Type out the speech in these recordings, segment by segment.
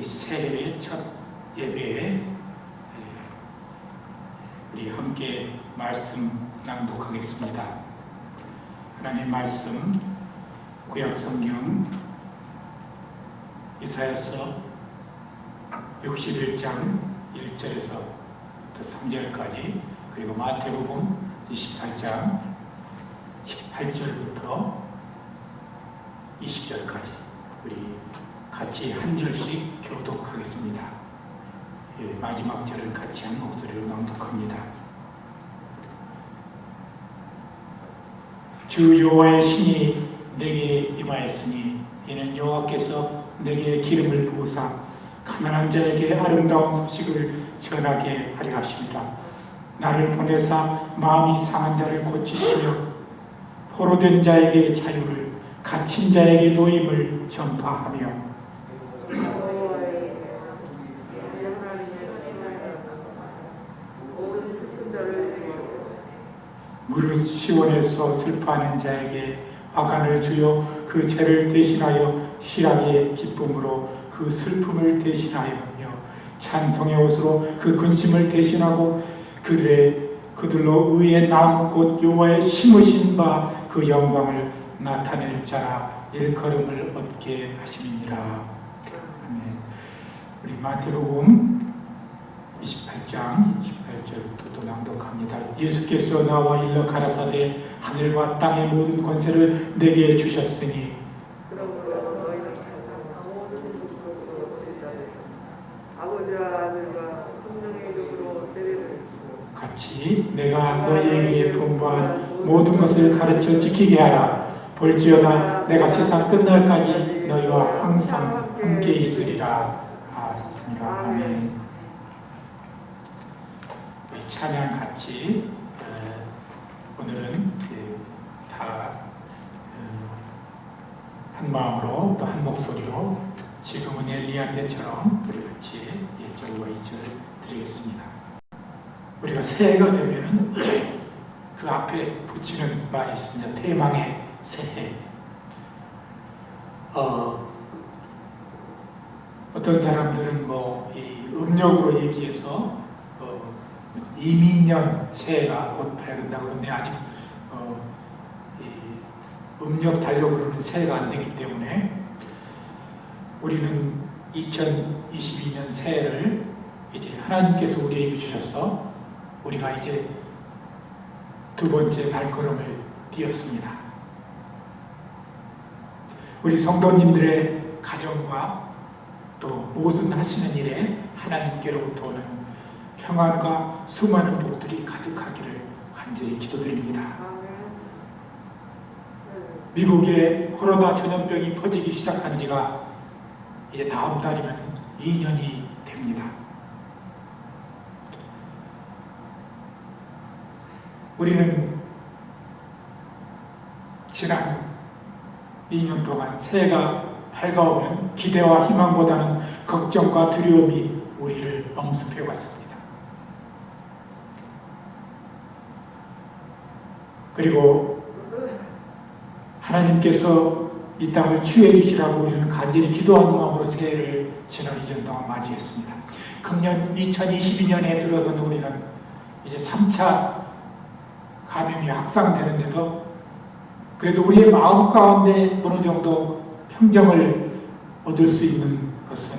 우리 새해의 첫 예배에 우리 함께 말씀 낭독하겠습니다. 하나님 말씀 구약성경 이사야서 61장 1절에서 3절까지, 그리고 마태복음 28장 18절부터 20절까지 우리 같이 한 절씩 교독하겠습니다. 마지막 절은 같이 한 목소리로 낭독합니다. 주 여호와의 신이 내게 임하였으니 이는 여호와께서 내게 기름을 부으사 가난한 자에게 아름다운 소식을 전하게 하려 하십니다. 나를 보내사 마음이 상한 자를 고치시며 포로된 자에게 자유를, 갇힌 자에게 노임을 전파하며 무릇 시온에서 슬퍼하는 자에게 화관을 주여 그 죄를 대신하여 희락의 기쁨으로 그 슬픔을 대신하여 찬송의 옷으로 그 근심을 대신하고 그들로 의의 나무 곧 여호와의 심으신 바 그 영광을 나타낼 자라 일컬음을 얻게 하심이니라. 아멘. 우리 마태복음 28장 28절부터 또 낭독합니다. 예수께서 나와 일러 가라사대 하늘과 땅의 모든 권세를 내게 주셨으니 같이 내가 너희에게 분부한 모든 것을 가르쳐 지키게 하라. 볼지어다 내가 세상 끝날까지 너희와 항상 함께 있으리라. 아멘. 찬양 같이 오늘은 다 한 마음으로 또 한 목소리로 지금은 엘리야 때처럼 우리 같이 1절과 2절 드리겠습니다. 우리가 새해가 되면은 그 앞에 붙이는 말이 있습니다. 대망의 새해. 어떤 사람들은 이 음력으로 얘기해서 이민년 새해가 곧 밝은다고 그러는데 아직 음력 달력으로는 새해가 안 됐기 때문에 우리는 2022년 새해를 이제 하나님께서 우리에게 주셔서 우리가 이제 두 번째 발걸음을 띄었습니다. 우리 성도님들의 가정과 또 모든 하시는 일에 하나님께로부터 오는 평안과 수많은 복들이 가득하기를 간절히 기도드립니다. 미국에 코로나 전염병이 퍼지기 시작한 지가 이제 다음 달이면 2년이 됩니다. 우리는 지난 2년 동안 새해가 밝아오면 기대와 희망보다는 걱정과 두려움이 우리를 엄습해 왔습니다. 그리고 하나님께서 이 땅을 치유해 주시라고 우리는 간절히 기도하는 마음으로 새해를 지난 2년 동안 맞이했습니다. 금년 2022년에 들어선 우리는 이제 3차 감염이 확산되는데도 그래도 우리의 마음 가운데 어느 정도 평정을 얻을 수 있는 것은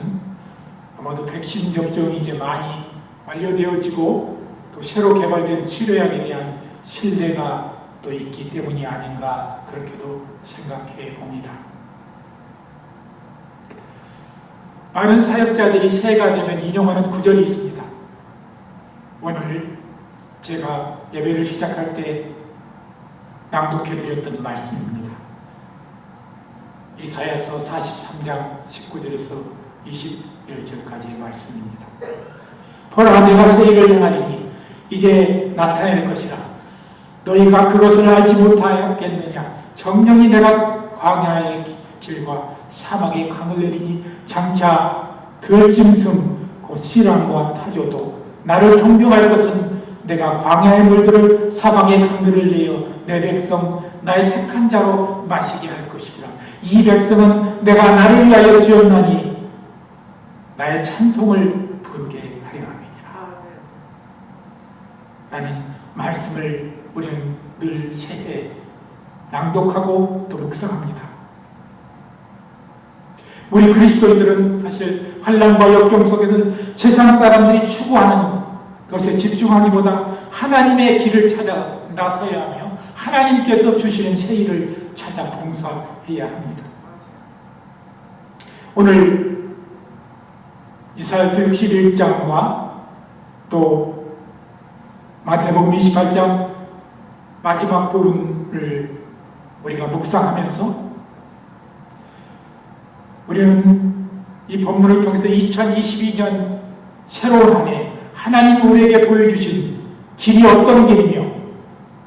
아마도 백신 접종이 이제 많이 완료되어지고 또 새로 개발된 치료약에 대한 신뢰가 또 있기 때문이 아닌가 그렇게도 생각해 봅니다. 많은 사역자들이 새해가 되면 인용하는 구절이 있습니다. 오늘 제가 예배를 시작할 때 낭독해 드렸던 말씀입니다. 이사야서 43장 19절에서 21절까지의 말씀입니다. 보라 내가 새 일을 행하리니 이제 나타낼 것이라. 너희가 그것을 알지 못하였겠느냐. 정령이 내가 광야의 길과 사막의 강을 내리니 장차 들짐승 곧 시람과 타조도 나를 존경할 것은 내가 광야의 물들을 사방의 강들을 내어 내 백성 나의 택한 자로 마시게 할 것이라. 이 백성은 내가 나를 위하여 지었나니 나의 찬송을 부르게 하려 함이니라 라는 말씀을 우리는 늘 새해 낭독하고 또 묵상합니다. 우리 그리스도인들은 사실 환난과 역경 속에서 세상 사람들이 추구하는 것에 집중하기보다 하나님의 길을 찾아 나서야 하며 하나님께서 주시는 새 일을 찾아 봉사해야 합니다. 오늘 이사야서 61장과 또 마태복음 28장 마지막 부분을 우리가 묵상하면서 우리는 이 본문을 통해서 2022년 새로운 한 해 하나님이 우리에게 보여주신 길이 어떤 길이며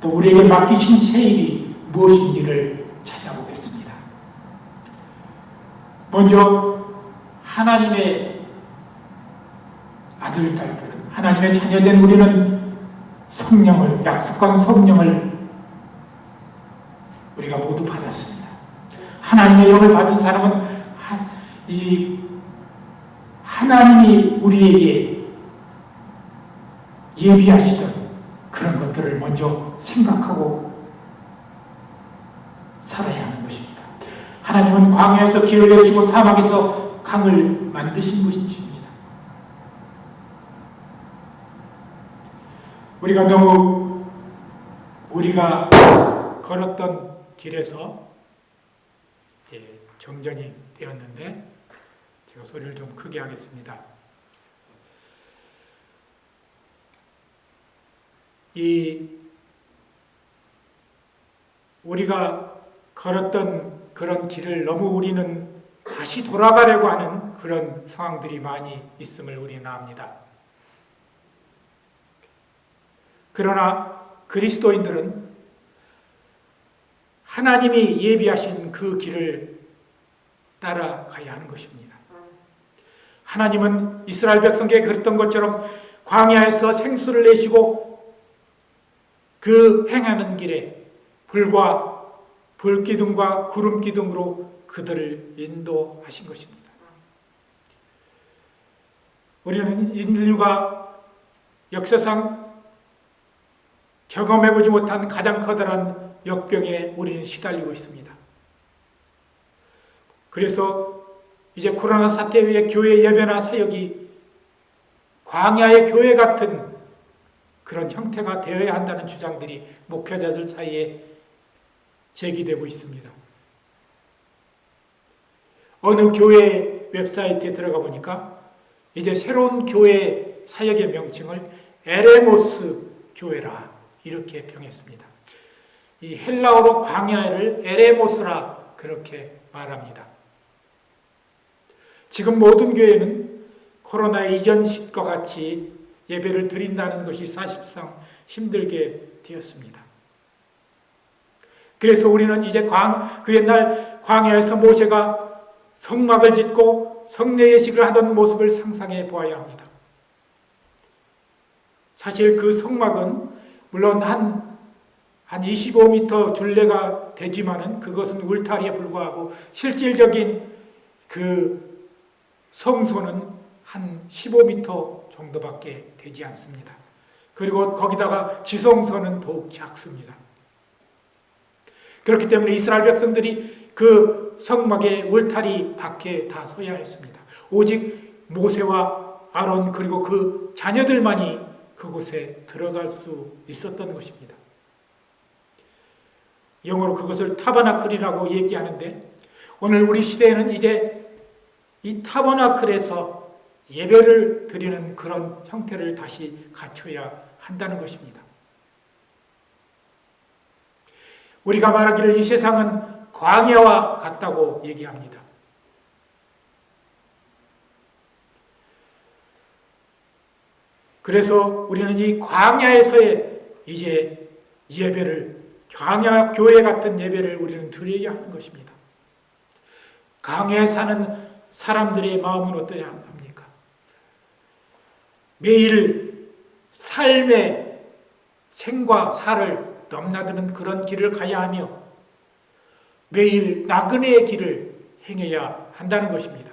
또 우리에게 맡기신 새 일이 무엇인지를 찾아보겠습니다. 먼저 하나님의 아들, 딸들은 하나님의 자녀된 우리는 성령을, 약속한 성령을 우리가 모두 받았습니다. 하나님의 영을 받은 사람은 이 하나님이 우리에게 예비하시던 그런 것들을 먼저 생각하고 살아야 하는 것입니다. 하나님은 광야에서 길을 내주시고 사막에서 강을 만드신 분이십니다. 우리가 걸었던 길에서 정전이 되었는데 제가 소리를 좀 크게 하겠습니다. 우리가 걸었던 그런 길을 너무 우리는 다시 돌아가려고 하는 그런 상황들이 많이 있음을 우리는 압니다. 그러나 그리스도인들은 하나님이 예비하신 그 길을 따라가야 하는 것입니다. 하나님은 이스라엘 백성에게 그랬던 것처럼 광야에서 생수를 내시고 그 행하는 길에 불기둥과 구름기둥으로 그들을 인도하신 것입니다. 우리는 인류가 역사상 경험해보지 못한 가장 커다란 역병에 우리는 시달리고 있습니다. 그래서 이제 코로나 사태에 의해 교회 예배나 사역이 광야의 교회 같은 그런 형태가 되어야 한다는 주장들이 목회자들 사이에 제기되고 있습니다. 어느 교회 웹사이트에 들어가 보니까 이제 새로운 교회 사역의 명칭을 에레모스 교회라 이렇게 평했습니다. 이 헬라어로 광야를 에레모스라 그렇게 말합니다. 지금 모든 교회는 코로나 이전 시과 같이 예배를 드린다는 것이 사실상 힘들게 되었습니다. 그래서 우리는 이제 그 옛날 광야에서 모세가 성막을 짓고 성례 예식을 하던 모습을 상상해 보아야 합니다. 사실 그 성막은 물론 한 25m 둘레가 되지만은 그것은 울타리에 불과하고 실질적인 그 성소는 한 15m 정도밖에 되지 않습니다. 그리고 거기다가 지성소는 더욱 작습니다. 그렇기 때문에 이스라엘 백성들이 그 성막의 울타리 밖에 다 서야 했습니다. 오직 모세와 아론 그리고 그 자녀들만이 그곳에 들어갈 수 있었던 것입니다. 영어로 그것을 타버나클이라고 얘기하는데 오늘 우리 시대에는 이제 이 타버나클에서 예배를 드리는 그런 형태를 다시 갖춰야 한다는 것입니다. 우리가 말하기를 이 세상은 광야와 같다고 얘기합니다. 그래서 우리는 이 광야에서의 이제 예배를, 광야 교회 같은 예배를 우리는 드려야 하는 것입니다. 광야에 사는 사람들의 마음은 어떠냐 합니까? 매일 삶의 생과 사를 넘나드는 그런 길을 가야 하며 매일 나그네의 길을 행해야 한다는 것입니다.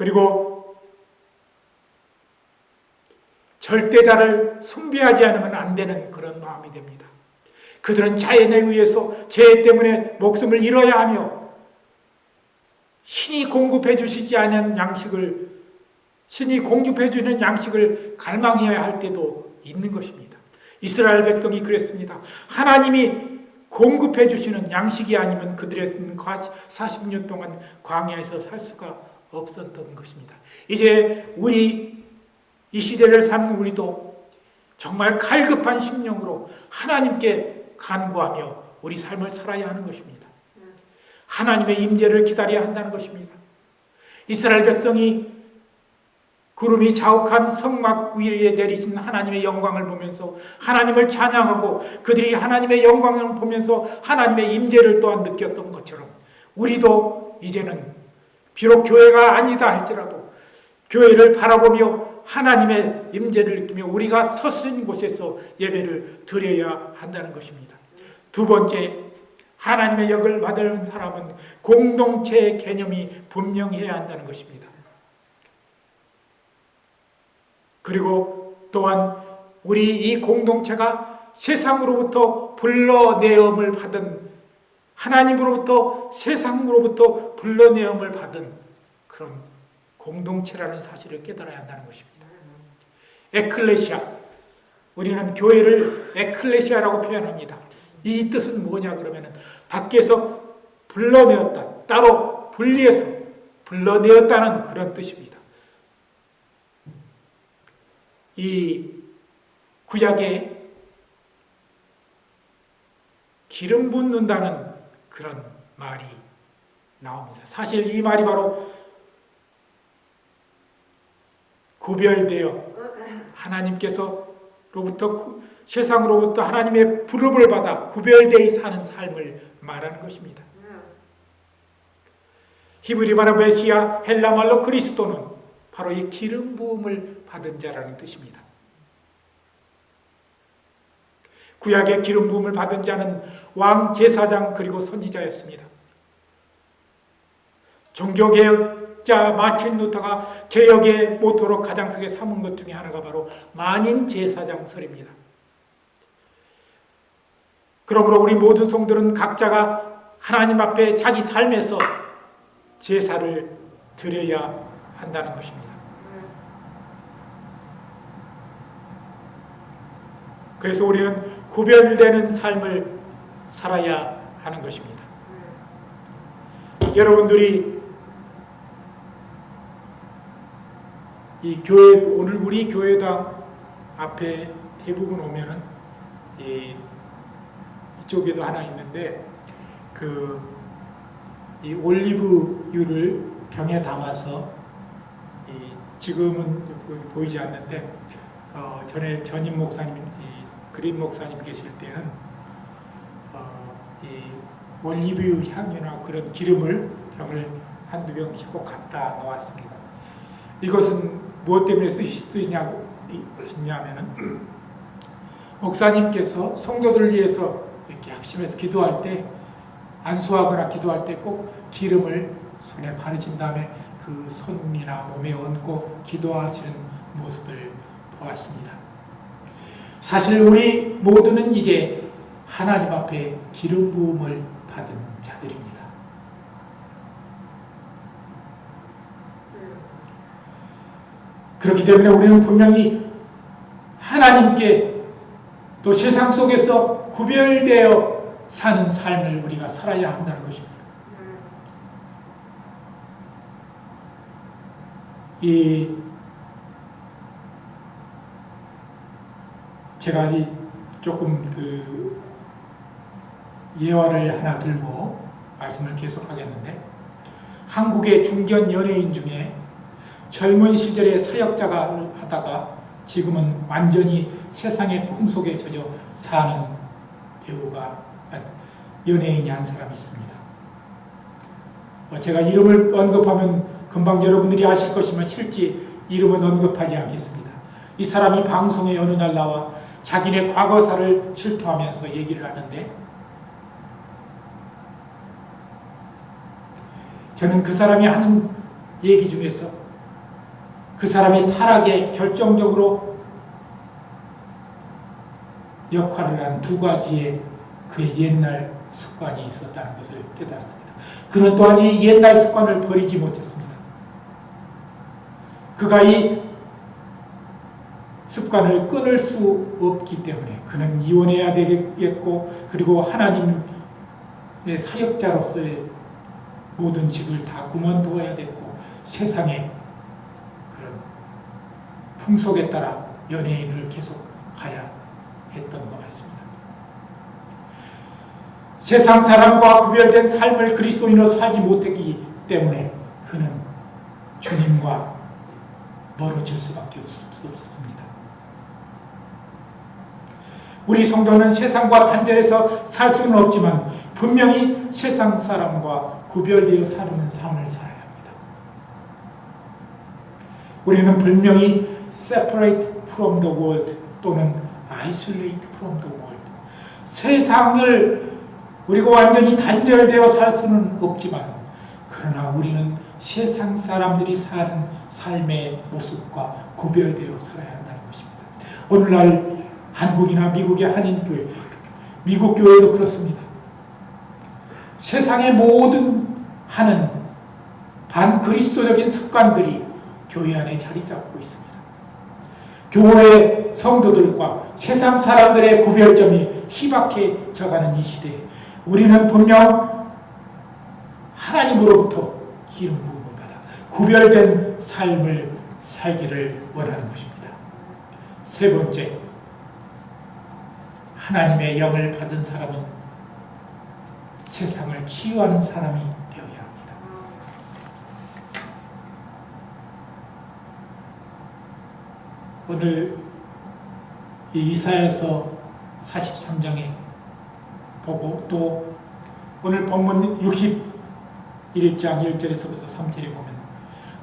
그리고 절대자를 숭배하지 않으면 안 되는 그런 마음이 됩니다. 그들은 자연에 의해서 죄 때문에 목숨을 잃어야 하며 신이 공급해 주시지 않은 양식을, 신이 공급해 주는 양식을 갈망해야 할 때도 있는 것입니다. 이스라엘 백성이 그랬습니다. 하나님이 공급해 주시는 양식이 아니면 그들은 40년 동안 광야에서 살 수가 없었던 것입니다. 이제 우리 이 시대를 사는 우리도 정말 갈급한 심령으로 하나님께 간구하며 우리 삶을 살아야 하는 것입니다. 하나님의 임재를 기다려야 한다는 것입니다. 이스라엘 백성이 구름이 자욱한 성막 위에 내리신 하나님의 영광을 보면서 하나님을 찬양하고 그들이 하나님의 영광을 보면서 하나님의 임재를 또한 느꼈던 것처럼 우리도 이제는 비록 교회가 아니다 할지라도 교회를 바라보며 하나님의 임재를 느끼며 우리가 서신 곳에서 예배를 드려야 한다는 것입니다. 두 번째, 하나님의 역을 받을 사람은 공동체의 개념이 분명해야 한다는 것입니다. 그리고 또한 우리 이 공동체가 세상으로부터 불러내음을 받은, 하나님으로부터 세상으로부터 불러내음을 받은 그런 공동체라는 사실을 깨달아야 한다는 것입니다. 에클레시아, 우리는 교회를 에클레시아라고 표현합니다. 이 뜻은 뭐냐 그러면 밖에서 불러내었다, 따로 분리해서 불러내었다는 그런 뜻입니다. 이 구약에 기름 붓는다는 그런 말이 나옵니다. 사실 이 말이 바로 구별되어 하나님께서로부터 세상으로부터 하나님의 부름을 받아 구별되어 사는 삶을 말하는 것입니다. 히브리 말로 메시아, 헬라 말로 그리스도는 바로 이 기름 부음을 받은 자라는 뜻입니다. 구약의 기름 부음을 받은 자는 왕, 제사장 그리고 선지자였습니다. 종교개혁자 마틴 루터가 개혁의 모토로 가장 크게 삼은 것 중에 하나가 바로 만인 제사장설입니다. 그러므로 우리 모든 성들은 각자가 하나님 앞에 자기 삶에서 제사를 드려야 한다는 것입니다. 그래서 우리는 구별되는 삶을 살아야 하는 것입니다. 여러분들이 이 교회, 오늘 우리 교회당 앞에 대부분 오면은 이쪽에도 하나 있는데 이 올리브유를 병에 담아서 지금은 보이지 않는데 전에 전임 목사님, 그린 목사님 계실 때는 이 올리브유 향유나 그런 기름을 병을 한두 병씩 꼭 갖다 놓았습니다. 이것은 무엇 때문에 쓰시냐면은 목사님께서 성도들을 위해서 이렇게 합심해서 기도할 때, 안수하거나 기도할 때 꼭 기름을 손에 바르신 다음에 그 손이나 몸에 얹고 기도하시는 모습을 보았습니다. 사실 우리 모두는 이제 하나님 앞에 기름 부음을 받은 자들입니다. 그렇기 때문에 우리는 분명히 하나님께 또 세상 속에서 구별되어 사는 삶을 우리가 살아야 한다는 것입니다. 제가 조금 예화를 하나 들고 말씀을 계속하겠는데, 한국의 중견 연예인 중에 젊은 시절에 사역자가 하다가 지금은 완전히 세상의 풍속에 젖어 사는 연예인이 한 사람이 있습니다. 제가 이름을 언급하면 금방 여러분들이 아실 것이면 실제 이름은 언급하지 않겠습니다. 이 사람이 방송에 어느 날 나와 자기네 과거사를 실토하면서 얘기를 하는데, 저는 그 사람이 하는 얘기 중에서 그 사람이 타락에 결정적으로 역할을 한 두 가지의 그의 옛날 습관이 있었다는 것을 깨달았습니다. 그는 또한 이 옛날 습관을 버리지 못했습니다. 그가 이 습관을 끊을 수 없기 때문에 그는 이혼해야 되겠고, 그리고 하나님의 사역자로서의 모든 직을 다 그만두어야 됐고, 세상의 그런 풍속에 따라 연예인을 계속 가야 했던 것 같습니다. 세상 사람과 구별된 삶을 그리스도인으로 살지 못했기 때문에 그는 주님과 멀어질 수밖에 없었습니다. 우리 성도는 세상과 단절해서 살 수는 없지만 분명히 세상 사람과 구별되어 사는 삶을 살아야 합니다. 우리는 분명히 separate from the world 또는 isolate from the world, 세상을 우리가 완전히 단절되어 살 수는 없지만, 그러나 우리는 세상 사람들이 사는 삶의 모습과 구별되어 살아야 한다는 것입니다. 오늘날 한국이나 미국의 한인교회, 미국 교회도 그렇습니다. 세상의 모든 하는 반그리스도적인 습관들이 교회 안에 자리 잡고 있습니다. 교회 성도들과 세상 사람들의 구별점이 희박해져가는 이 시대에 우리는 분명 하나님으로부터 기름 부음을 받아 구별된 삶을 살기를 원하는 것입니다. 세 번째, 하나님의 영을 받은 사람은 세상을 치유하는 사람이 되어야 합니다. 오늘 이사야서 43장에 보고, 또 오늘 본문 61장 1절에서부터 3절에 보면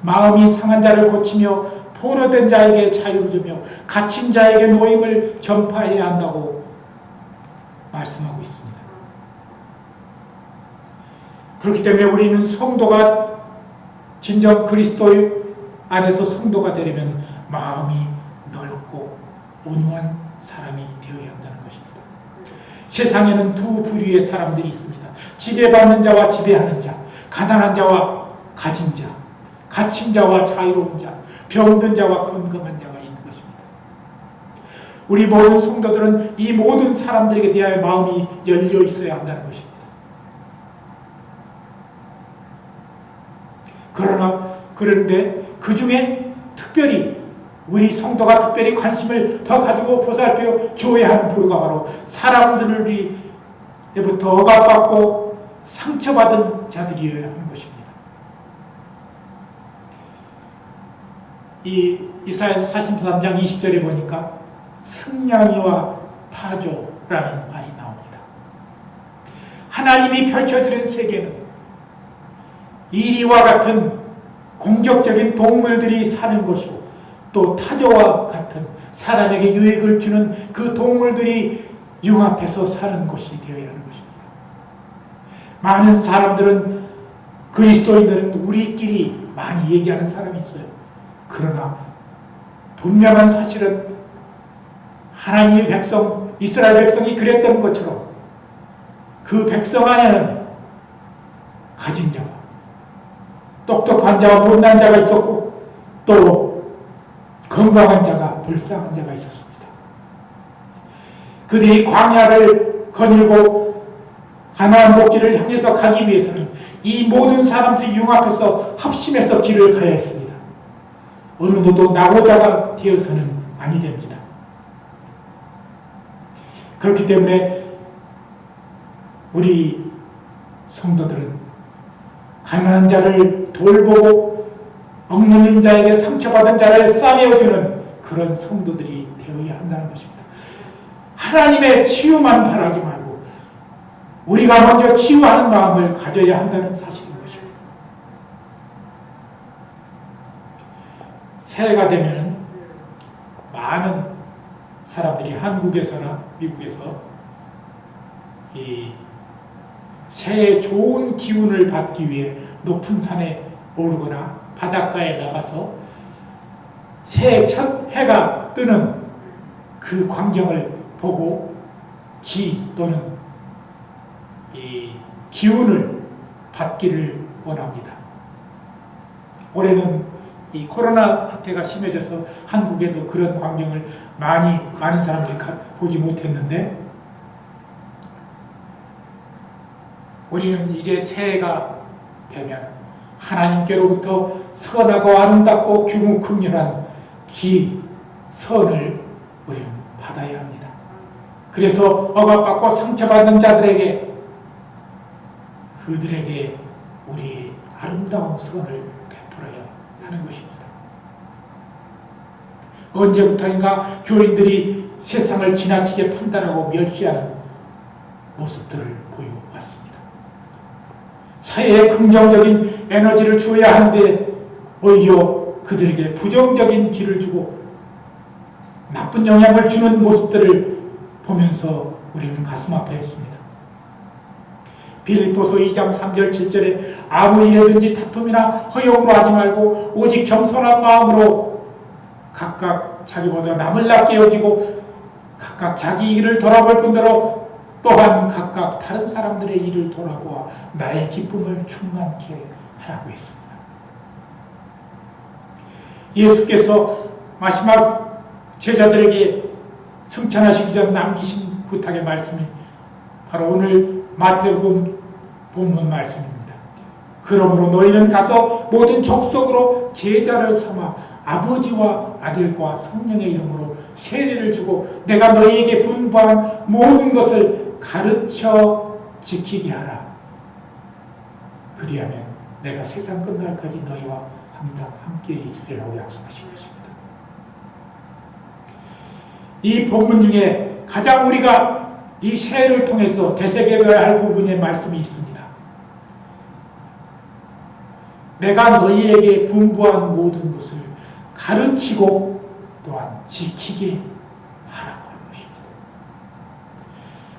마음이 상한 자를 고치며 포로된 자에게 자유를 주며 갇힌 자에게 노임을 전파해야 한다고 말씀하고 있습니다. 그렇기 때문에 우리는 성도가 진정 그리스도 안에서 성도가 되려면 마음이 넓고 온유한 사람이 되어야 한다는 것입니다. 세상에는 두 부류의 사람들이 있습니다. 지배받는 자와 지배하는 자, 가난한 자와 가진 자, 갇힌 자와 자유로운 자, 병든 자와 건강한 자가 있는 것입니다. 우리 모든 성도들은 이 모든 사람들에게 대하여 마음이 열려 있어야 한다는 것입니다. 그런데 그 중에 특별히 우리 성도가 특별히 관심을 더 가지고 보살펴 주어야 하는 부류가 바로 사람들로부터 억압받고 상처받은 자들이어야 하는 것입니다. 이 이사야서 43장 20절에 보니까 승냥이와 타조라는 말이 나옵니다. 하나님이 펼쳐드린 세계는 이리와 같은 공격적인 동물들이 사는 곳이고, 또 타조와 같은 사람에게 유익을 주는 그 동물들이 융합해서 사는 곳이 되어야 하는 것입니다. 많은 사람들은, 그리스도인들은 우리끼리 많이 얘기하는 사람이 있어요. 그러나 분명한 사실은 하나님의 백성, 이스라엘 백성이 그랬던 것처럼 그 백성 안에는 가진 자와 똑똑한 자와 못난 자가 있었고, 또 건강한 자가 불쌍한 자가 있었습니다. 그들이 광야를 거닐고 가나안 복지를 향해서 가기 위해서는 이 모든 사람들이 융합해서 합심해서 길을 가야 했습니다. 어느 누구도 나고자가 되어서는 아니 됩니다. 그렇기 때문에 우리 성도들은 가난한 자를 돌보고 억눌린 자에게 상처받은 자를 싸매어주는 그런 성도들이 되어야 한다는 것입니다. 하나님의 치유만 바라지 말고 우리가 먼저 치유하는 마음을 가져야 한다는 사실인 것입니다. 새해가 되면 많은 사람들이 한국에서나 미국에서 이 새해 좋은 기운을 받기 위해 높은 산에 오르거나 바닷가에 나가서 새해 첫 해가 뜨는 그 광경을 보고 기 또는 이 기운을 받기를 원합니다. 올해는 이 코로나 사태가 심해져서 한국에도 그런 광경을 많은 사람들이 보지 못했는데, 우리는 이제 새해가 되면 하나님께로부터 선하고 아름답고 규모긍휼한 선을 우리는 받아야 합니다. 그래서 억압받고 상처받는 자들에게, 그들에게 우리의 아름다운 선을 베풀어야 하는 것입니다. 언제부터인가 교인들이 세상을 지나치게 판단하고 멸시하는 모습들을 보여왔습니다. 사회에 긍정적인 에너지를 주어야 하는데 오히려 그들에게 부정적인 길을 주고 나쁜 영향을 주는 모습들을 보면서 우리는 가슴 아파했습니다. 빌립보서 2장 3절 7절에 아무 일에든지 다툼이나 허용으로 하지 말고 오직 겸손한 마음으로 각각 자기보다 남을 낮게 여기고 각각 자기 일을 돌아볼 뿐더러 또한 각각 다른 사람들의 일을 돌아보아 나의 기쁨을 충만케 하라고 했습니다. 예수께서 마지막 제자들에게 승천하시기 전 남기신 부탁의 말씀이 바로 오늘 마태복음 본문 말씀입니다. 그러므로 너희는 가서 모든 족속으로 제자를 삼아 아버지와 아들과 성령의 이름으로 세례를 주고 내가 너희에게 분부한 모든 것을 가르쳐 지키게 하라. 그리하면 내가 세상 끝날까지 너희와 항상 함께 있으리라고 약속하신 것입니다. 이 본문 중에 가장 우리가 이 세례를 통해서 되새겨야 할 부분의 말씀이 있습니다. 내가 너희에게 분부한 모든 것을 가르치고 또한 지키게 하라고 하는 것입니다.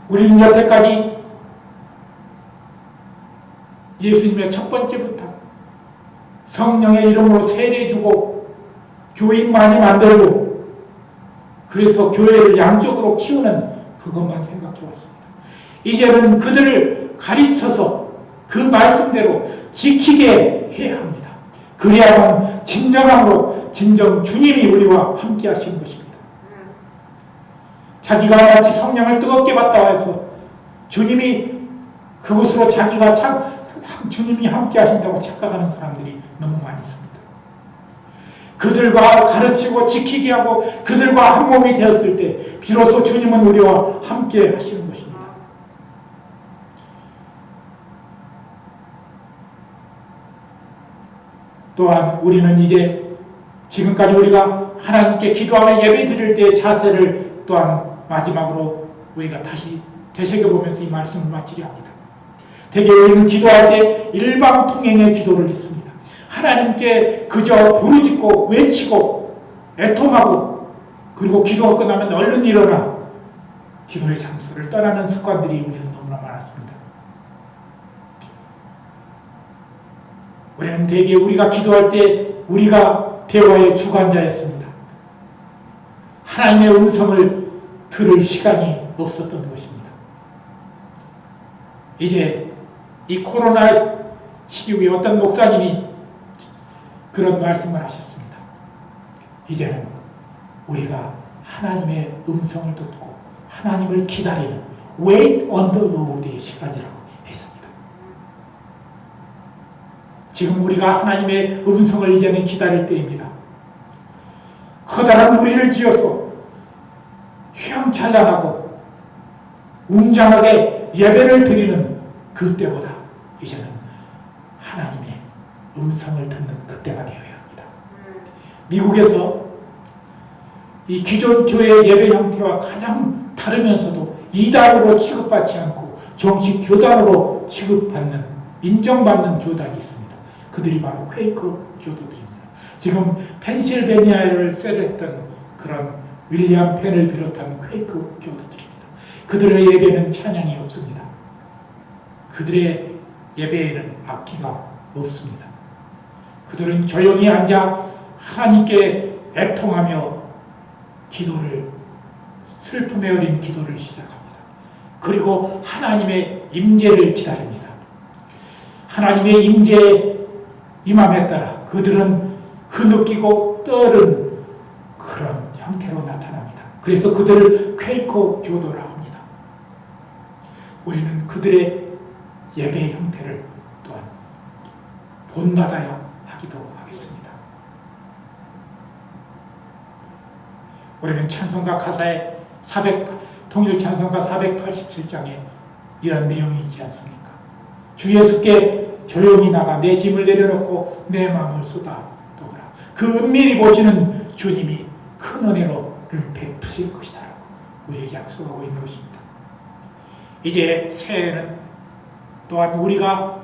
우리는 여태까지 예수님의 첫 번째 부탁, 성령의 이름으로 세례주고 교인 많이 만들고 그래서 교회를 양적으로 키우는 그것만 생각해 왔습니다. 이제는 그들을 가르쳐서 그 말씀대로 지키게 해야 합니다. 그래야만 진정함으로 진정 주님이 우리와 함께 하시는 것입니다. 자기가 마치 성령을 뜨겁게 받다 해서 주님이 그곳으로 자기가 주님이 함께 하신다고 착각하는 사람들이 너무 많이 있습니다. 그들과 가르치고 지키게 하고 그들과 한 몸이 되었을 때 비로소 주님은 우리와 함께 하시는 것입니다. 또한 우리는 이제 지금까지 우리가 하나님께 기도하며 예배 드릴 때의 자세를 또한 마지막으로 우리가 다시 되새겨보면서 이 말씀을 마치려 합니다. 대개 우리는 기도할 때 일방통행의 기도를 했습니다. 하나님께 그저 부르짖고 외치고 애통하고 그리고 기도가 끝나면 얼른 일어나 기도의 장소를 떠나는 습관들이 우리는 너무나 많았습니다. 우리는 대개 우리가 기도할 때 우리가 대화의 주관자였습니다. 하나님의 음성을 들을 시간이 없었던 것입니다. 이제 이 코로나 시기 후에 어떤 목사님이 그런 말씀을 하셨습니다. 이제는 우리가 하나님의 음성을 듣고 하나님을 기다리는 Wait on the Lord의 시간이라고 했습니다. 지금 우리가 하나님의 음성을 이제는 기다릴 때입니다. 커다란 무리를 지어서 휘황찬란하고 웅장하게 예배를 드리는 그때보다 이제는 하나님의 음성을 듣는 그때가 되어야 합니다. 미국에서 이 기존 교회 예배 형태와 가장 다르면서도 이단으로 취급받지 않고 정식 교단으로 취급받는 인정받는 교단이 있습니다. 그들이 바로 퀘이커 교도들입니다. 지금 펜실베니아를 쇠했던 그런 윌리엄 펜을 비롯한 퀘이커 교도들입니다. 그들의 예배는 찬양이 없습니다. 그들의 예배에는 악기가 없습니다. 그들은 조용히 앉아 하나님께 애통하며 기도를, 슬픔에 어린 기도를 시작합니다. 그리고 하나님의 임재를 기다립니다. 하나님의 임재에 임함에 따라 그들은 흐느끼고 떨은 그런 형태로 나타납니다. 그래서 그들을 퀘이커 교도라 합니다. 우리는 그들의 예배 형태를 또한 본받아야 하기도 하겠습니다. 우리는 찬송가 가사에 통일 찬송가 487장에 이런 내용이 있지 않습니까? 주 예수께 조용히 나가 내 짐을 내려놓고 내 마음을 쏟아놓으라. 그 은밀히 보시는 주님이 큰 은혜를 베푸실 것이다 라고 우리에게 약속하고 있는 것입니다. 이제 새해에는 또한 우리가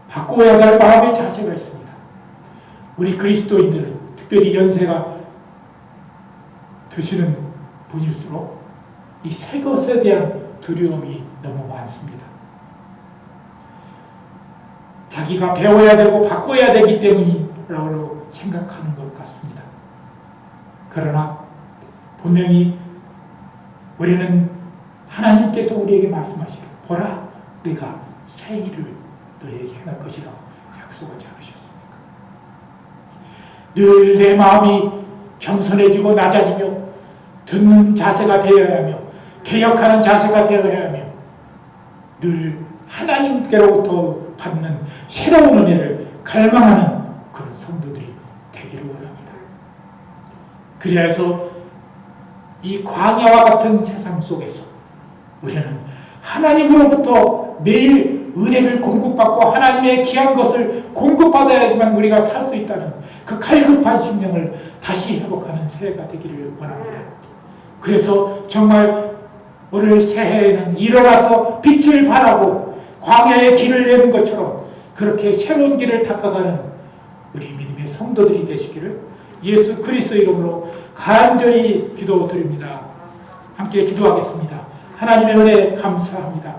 바꾸어야 할 마음의 자세가 있습니다. 우리 그리스도인들, 특별히 연세가 드시는 분일수록 이 새 것에 대한 두려움이 너무 많습니다. 자기가 배워야 되고 바꿔야 되기 때문이라고 생각하는 것 같습니다. 그러나 분명히 우리는 하나님께서 우리에게 말씀하시기를 보라 내가 새 일을 너에게 행할 것이라고 약속하지 않으셨습니까? 늘 내 마음이 겸손해지고 낮아지며 듣는 자세가 되어야 하며 개혁하는 자세가 되어야 하며 늘 하나님께로부터 받는 새로운 은혜를 갈망하는 그런 성도들이 되기를 원합니다. 그래서 이 광야와 같은 세상 속에서 우리는 하나님으로부터 매일 은혜를 공급받고 하나님의 귀한 것을 공급받아야지만 우리가 살 수 있다는 그 갈급한 심령을 다시 회복하는 새해가 되기를 원합니다. 그래서 정말 오늘 새해에는 일어나서 빛을 발하고 광야의 길을 내는 것처럼 그렇게 새로운 길을 닦아가는 우리 믿음의 성도들이 되시기를 예수 그리스도 이름으로 간절히 기도드립니다. 함께 기도하겠습니다. 하나님의 은혜 감사합니다.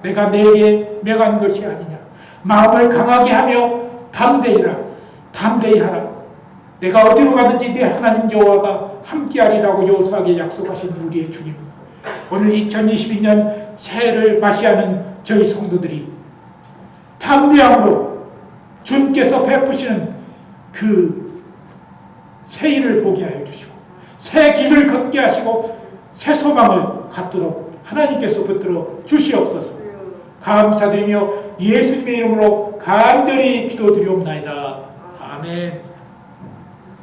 내가 내게 명한 것이 아니냐. 마음을 강하게 하며 담대히 하라. 내가 어디로 가든지 내 하나님 여호와가 함께하리라고 여호수아에게 약속하신 우리의 주님. 오늘 2022년 새해를 맞이하는 저희 성도들이 담대함으로 주님께서 베푸시는 그 새 일을 보게 하여 주시고 새 길을 걷게 하시고 새 소망을 갖도록 하나님께서 붙들어 주시옵소서. 감사드리며 예수님의 이름으로 간절히 기도드리옵나이다. 아멘.